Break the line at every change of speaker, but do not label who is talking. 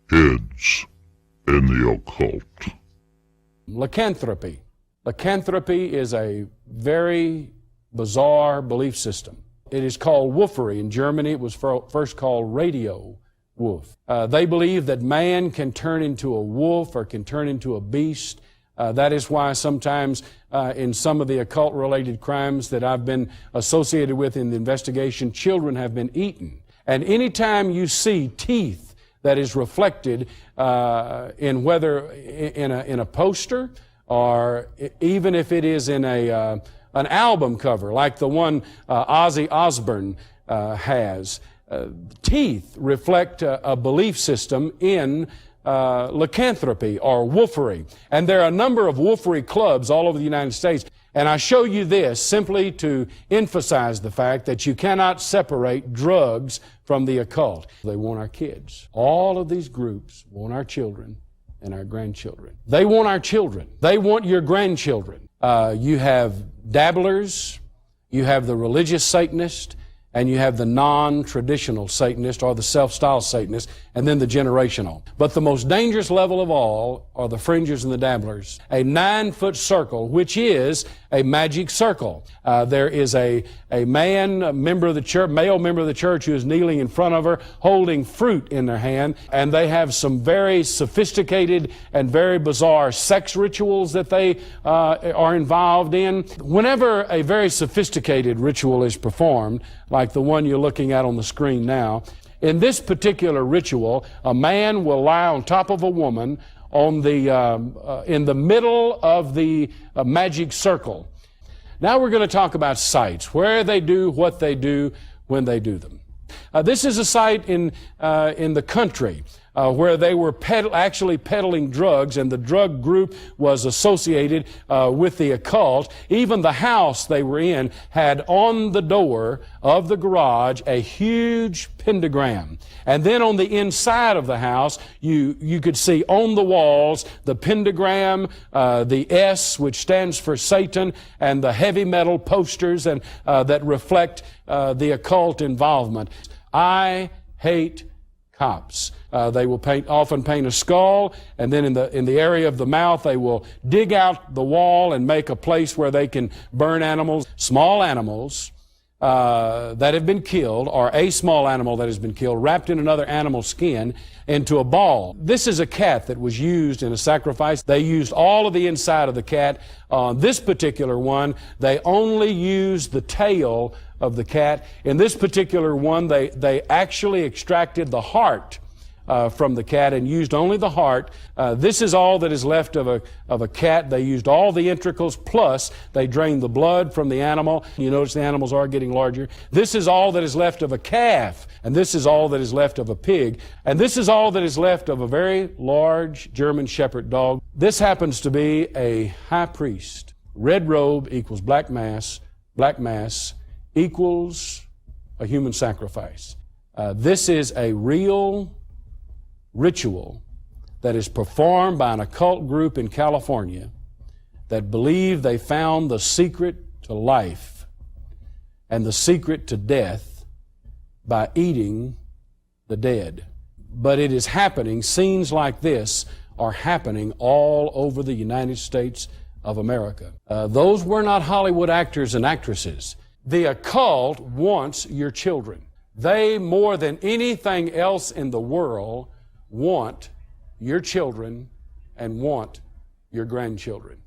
Kids in the Occult.
Lycanthropy. Lycanthropy is a very bizarre belief system. It is called wolfery. In Germany, it was first called radio wolf. They believe that man can turn into a wolf or can turn into a beast. That is why sometimes in some of the occult-related crimes that I've been associated with in the investigation, children have been eaten. And anytime you see teeth that is reflected in whether in a poster or even if it is in an album cover like the one Ozzy Osbourne has, teeth reflect a belief system in lycanthropy or wolfery. And there are a number of wolfery clubs all over the United States. And I show you this simply to emphasize the fact that you cannot separate drugs from the occult. They want our kids. All of these groups want our children and our grandchildren. They want our children. They want your grandchildren. You have dabblers, you have the religious Satanist, and you have the non-traditional Satanist or the self-styled Satanist, and then the generational. But the most dangerous level of all are the fringers and the dabblers. A 9-foot circle, which is a magic circle. There is a man, a member of the church, male member of the church, who is kneeling in front of her, holding fruit in their hand, and they have some very sophisticated and very bizarre sex rituals that they are involved in. Whenever a very sophisticated ritual is performed, like the one you're looking at on the screen now, in this particular ritual, a man will lie on top of a woman on the in the middle of the magic circle. Now we're going to talk about sites, where they do what they do when they do them. This is a site in the country where they were actually peddling drugs, and the drug group was associated with the occult. Even the house they were in had on the door of the garage a huge pentagram. And then on the inside of the house, you could see on the walls the pentagram, the S, which stands for Satan, and the heavy metal posters and that reflect the occult involvement. I hate cops. They will often paint a skull, and then in the area of the mouth they will dig out the wall and make a place where they can burn animals, small animals that have been killed, or a small animal that has been killed, wrapped in another animal's skin into a ball. This is a cat that was used in a sacrifice. They used all of the inside of the cat. On this particular one, they only used the tail of the cat. In this particular one, they actually extracted the heart from the cat and used only the heart. This is all that is left of a cat. They used all the entrails, plus they drained the blood from the animal. You notice the animals are getting larger. This is all that is left of a calf, and this is all that is left of a pig, and this is all that is left of a very large German Shepherd dog. This happens to be a high priest. Red robe equals black mass. Black mass equals a human sacrifice. This is a real ritual that is performed by an occult group in California that believe they found the secret to life and the secret to death by eating the dead. But it is happening, scenes like this are happening all over the United States of America. Those were not Hollywood actors and actresses. The occult wants your children. They, more than anything else in the world, want your children and want your grandchildren.